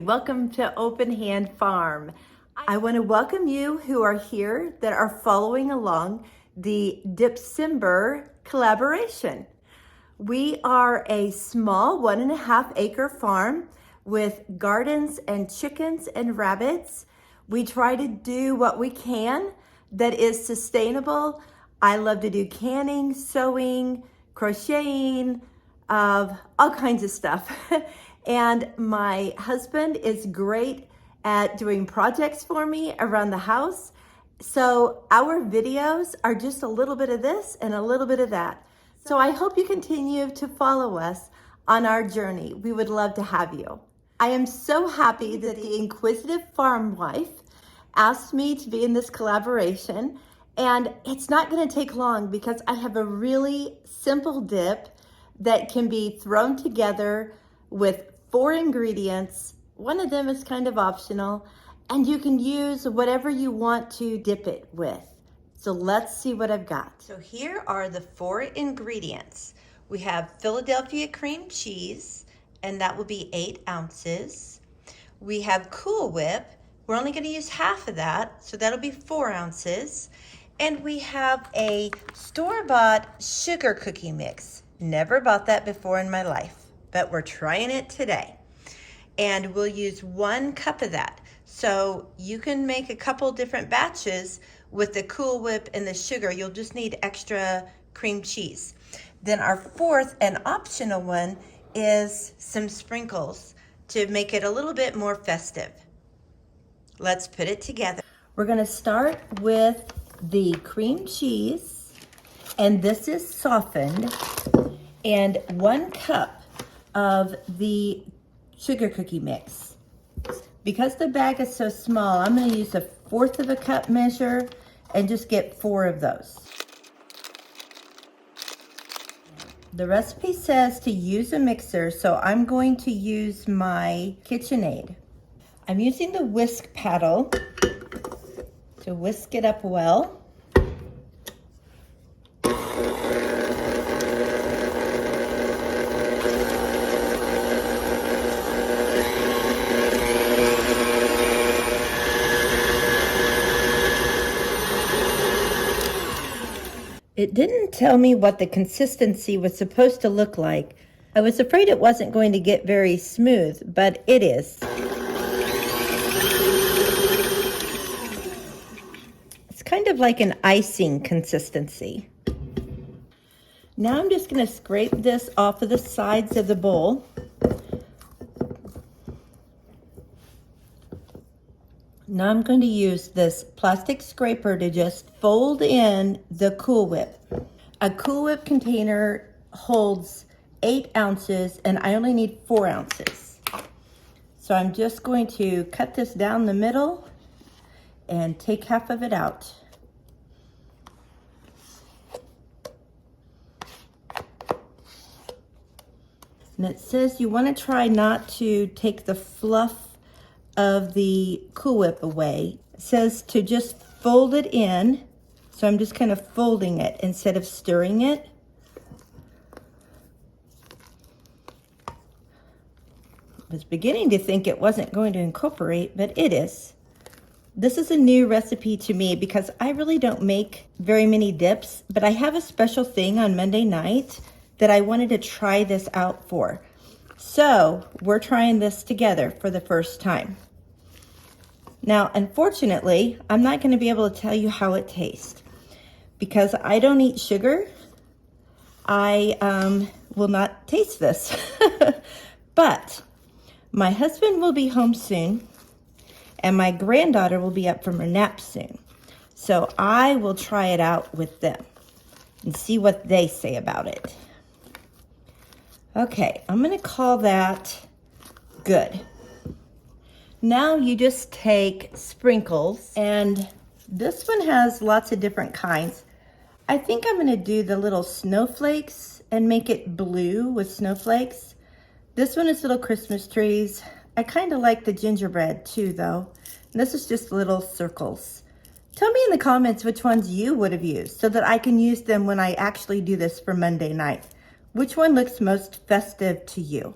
Welcome to Open Hand Farm. I want to welcome you who are here that are following along the Dipcember collaboration. We are a small 1.5 acre farm with gardens and chickens and rabbits. We try to do what we can that is sustainable. I love to do canning, sewing, crocheting, all kinds of stuff. And my husband is great at doing projects for me around the house. So our videos are just a little bit of this and a little bit of that. So I hope you continue to follow us on our journey. We would love to have you. I am so happy that the Inquisitive Farm Wife asked me to be in this collaboration. And it's not going to take long because I have a really simple dip that can be thrown together with 4 ingredients. One of them is kind of optional, and you can use whatever you want to dip it with. So let's see what I've got. So here are the 4 ingredients. We have Philadelphia cream cheese, and that will be 8 ounces. We have Cool Whip. We're only going to use half of that, so that'll be 4 ounces. And we have a store-bought sugar cookie mix. Never bought that before in my life, but we're trying it today. And we'll use 1 cup of that. So you can make a couple different batches with the Cool Whip and the sugar. You'll just need extra cream cheese. Then our 4th and optional one is some sprinkles to make it a little bit more festive. Let's put it together. We're going to start with the cream cheese, and this is softened, and 1 cup of the sugar cookie mix. Because the bag is so small, I'm going to use 1/4 of a cup measure and just get 4 of those. The recipe says to use a mixer, so I'm going to use my KitchenAid. I'm using the whisk paddle to whisk it up well. It didn't tell me what the consistency was supposed to look like. I was afraid it wasn't going to get very smooth, but it is. It's kind of like an icing consistency. Now I'm just going to scrape this off of the sides of the bowl. Now I'm going to use this plastic scraper to just fold in the Cool Whip. A Cool Whip container holds 8 ounces and I only need 4 ounces. So I'm just going to cut this down the middle and take half of it out. And it says you want to try not to take the fluff of the Cool Whip away. It says to just fold it in. So I'm just kind of folding it instead of stirring it. I was beginning to think it wasn't going to incorporate, but it is. This is a new recipe to me because I really don't make very many dips, but I have a special thing on Monday night that I wanted to try this out for. So we're trying this together for the first time. Now, unfortunately, I'm not going to be able to tell you how it tastes because I don't eat sugar. I will not taste this. But my husband will be home soon and my granddaughter will be up from her nap soon. So I will try it out with them and see what they say about it. Okay, I'm going to call that good. Now you just take sprinkles, and this one has lots of different kinds. I think I'm going to do the little snowflakes and make it blue with snowflakes. This one is little Christmas trees. I kind of like the gingerbread too, though. And this is just little circles. Tell me in the comments which ones you would have used so that I can use them when I actually do this for Monday night. Which one looks most festive to you?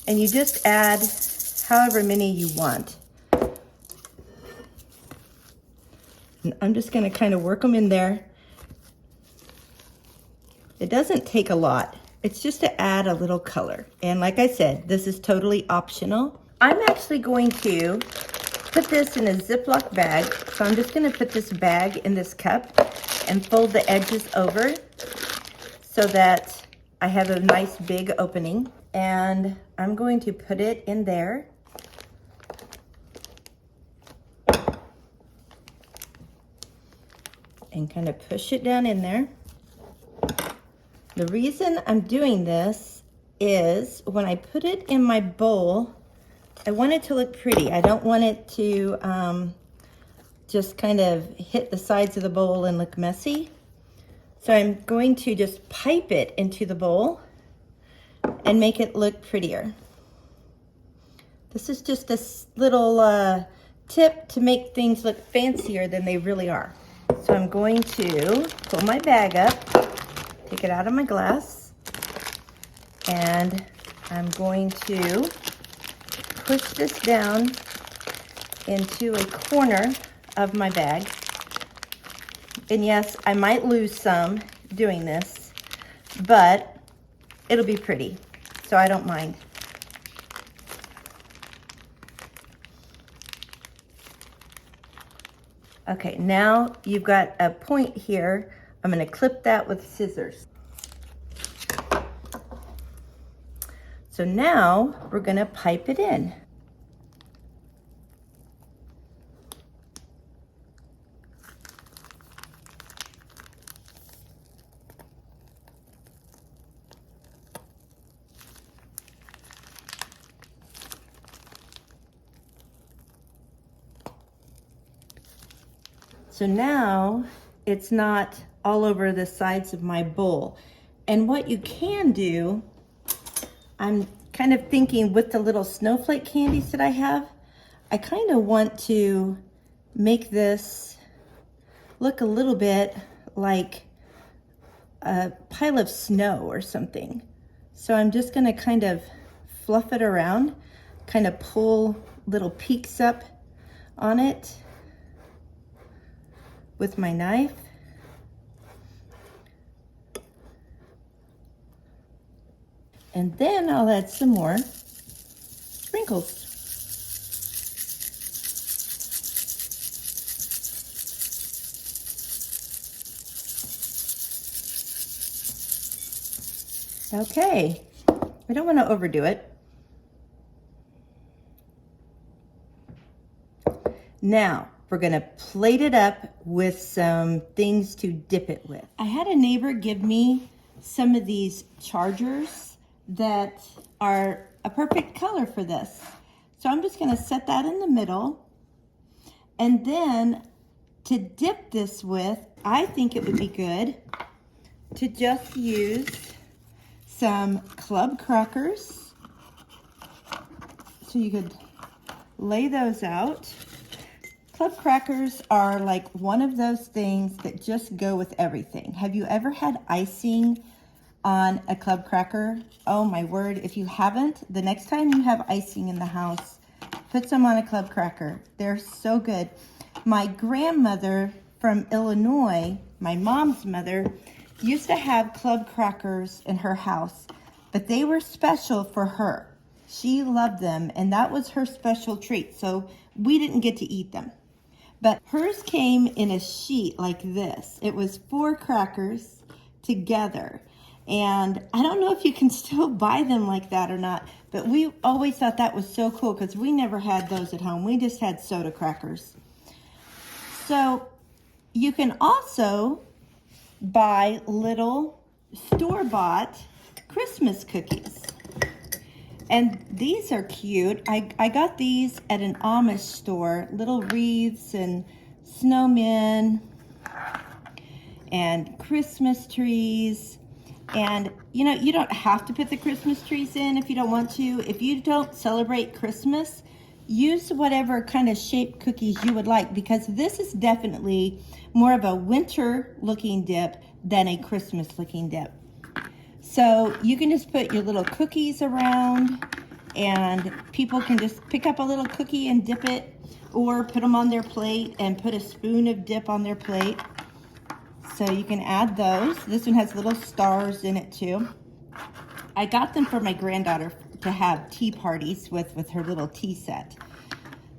And you just add however many you want. And I'm just gonna kind of work them in there. It doesn't take a lot. It's just to add a little color. And like I said, this is totally optional. I'm actually going to put this in a Ziploc bag. So I'm just gonna put this bag in this cup and fold the edges over so that I have a nice big opening. And I'm going to put it in there. And kind of push it down in there. The reason I'm doing this is when I put it in my bowl, I want it to look pretty. I don't want it to just kind of hit the sides of the bowl and look messy. So I'm going to just pipe it into the bowl and make it look prettier. This is just a little tip to make things look fancier than they really are. So I'm going to pull my bag up, take it out of my glass, and I'm going to push this down into a corner of my bag. And yes, I might lose some doing this, but it'll be pretty, so I don't mind. Okay, now you've got a point here. I'm gonna clip that with scissors. So now we're gonna pipe it in. So now it's not all over the sides of my bowl. And what you can do, I'm kind of thinking with the little snowflake candies that I have, I kind of want to make this look a little bit like a pile of snow or something. So I'm just gonna kind of fluff it around, kind of pull little peaks up on it with my knife. And then I'll add some more sprinkles. Okay, I don't want to overdo it. Now, we're gonna plate it up with some things to dip it with. I had a neighbor give me some of these chargers that are a perfect color for this. So I'm just gonna set that in the middle. And then to dip this with, I think it would be good to just use some club crackers. So you could lay those out. Club crackers are like one of those things that just go with everything. Have you ever had icing on a club cracker? Oh my word, if you haven't, the next time you have icing in the house, put some on a club cracker. They're so good. My grandmother from Illinois, my mom's mother, used to have club crackers in her house, but they were special for her. She loved them, and that was her special treat, so we didn't get to eat them. But hers came in a sheet like this. It was 4 crackers together. And I don't know if you can still buy them like that or not, but we always thought that was so cool because we never had those at home. We just had soda crackers. So you can also buy little store-bought Christmas cookies. And these are cute. I got these at an Amish store, little wreaths and snowmen and Christmas trees. And you know, you don't have to put the Christmas trees in if you don't want to. If you don't celebrate Christmas, use whatever kind of shaped cookies you would like, because this is definitely more of a winter looking dip than a Christmas looking dip. So you can just put your little cookies around and people can just pick up a little cookie and dip it, or put them on their plate and put a spoon of dip on their plate. So you can add those. This one has little stars in it too. I got them for my granddaughter to have tea parties with her little tea set.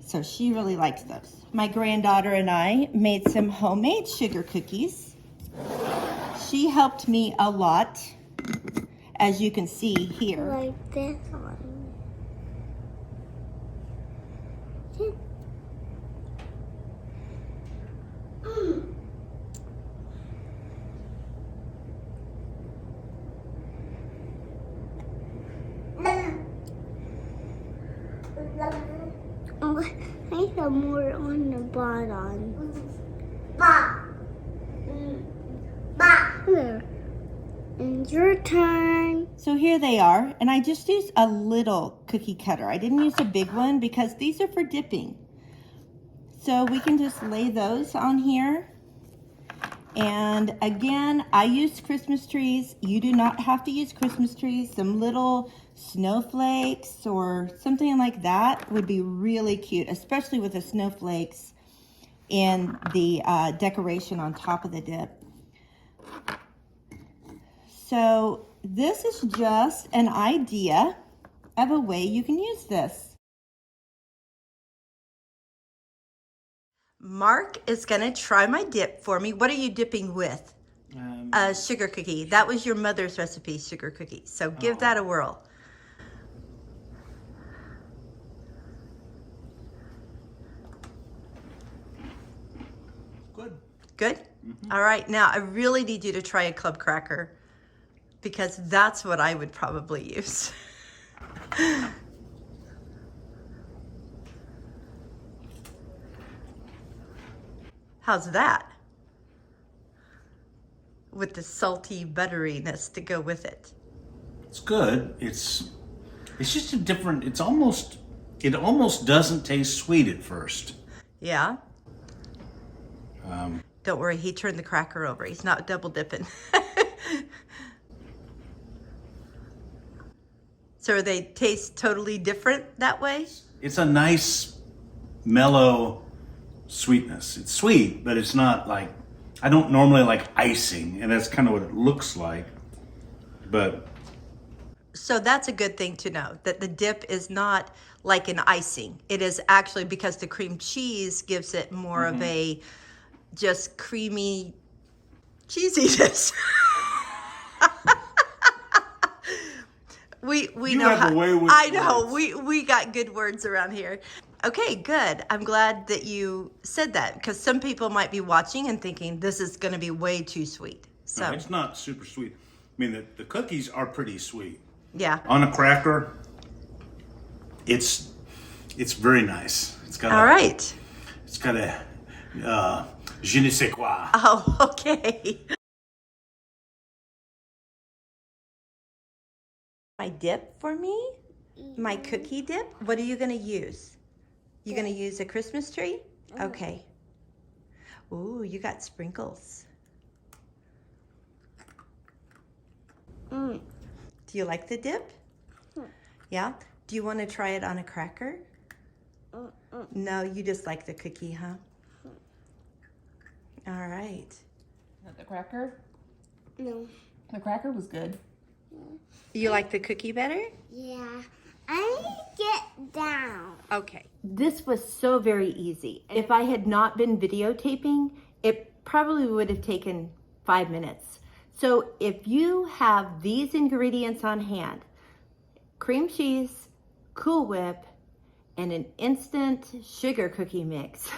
So she really likes those. My granddaughter and I made some homemade sugar cookies. She helped me a lot, as you can see here. Like this one. I have more on the bottom. There. And your turn. So here they are, and I just used a little cookie cutter. I didn't use a big one because these are for dipping. So we can just lay those on here. And again, I used Christmas trees. You do not have to use Christmas trees. Some little snowflakes or something like that would be really cute, especially with the snowflakes and the decoration on top of the dip. So this is just an idea of a way you can use this. Mark is gonna try my dip for me. What are you dipping with? A sugar cookie. That was your mother's recipe, sugar cookie. So give that a whirl. Good. Good? Mm-hmm. All right, now I really need you to try a club cracker, because that's what I would probably use. How's that? With the salty butteriness to go with it. It's good. It's just a different, it almost doesn't taste sweet at first. Yeah? Don't worry, he turned the cracker over. He's not double dipping. So they taste totally different that way? It's a nice, mellow sweetness. It's sweet, but it's not like, I don't normally like icing, and that's kind of what it looks like. But so that's a good thing to know, that the dip is not like an icing. It is actually, because the cream cheese gives it more of a just creamy cheesiness. We you know have how, a way with I know, words. we got good words around here. Okay, good. I'm glad that you said that, because some people might be watching and thinking this is going to be way too sweet. So no, it's not super sweet. I mean, the cookies are pretty sweet. yeah. On a cracker, it's very nice. It's got All right. It's got a je ne sais quoi. Oh, okay. My dip for me? My cookie dip? What are you going to use? You going to use a Christmas tree? Okay. Ooh, you got sprinkles. Do you like the dip? Yeah? Do you want to try it on a cracker? No, you just like the cookie, huh? All right. The cracker? No. The cracker was good. You like the cookie better? Yeah. I need to get down. Okay. This was so very easy. If I had not been videotaping, it probably would have taken 5 minutes. So if you have these ingredients on hand, cream cheese, Cool Whip, and an instant sugar cookie mix,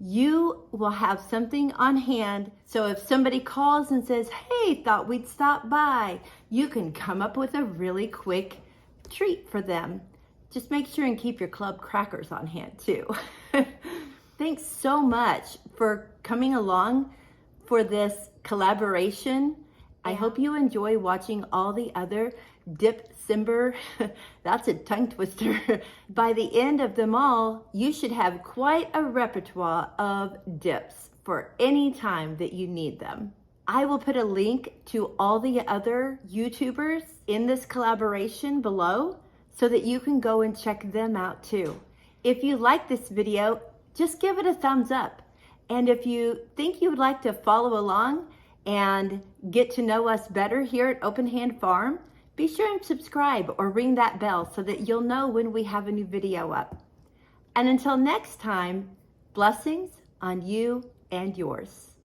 you will have something on hand. So if somebody calls and says, hey, thought we'd stop by, you can come up with a really quick treat for them. Just make sure and keep your club crackers on hand too. Thanks so much for coming along for this collaboration. I hope you enjoy watching all the other Dipcember, that's a tongue twister. By the end of them all, you should have quite a repertoire of dips for any time that you need them. I will put a link to all the other YouTubers in this collaboration below, so that you can go and check them out too. If you like this video, just give it a thumbs up. And if you think you would like to follow along and get to know us better here at Open Hand Farm, be sure and subscribe or ring that bell so that you'll know when we have a new video up. And until next time, blessings on you and yours.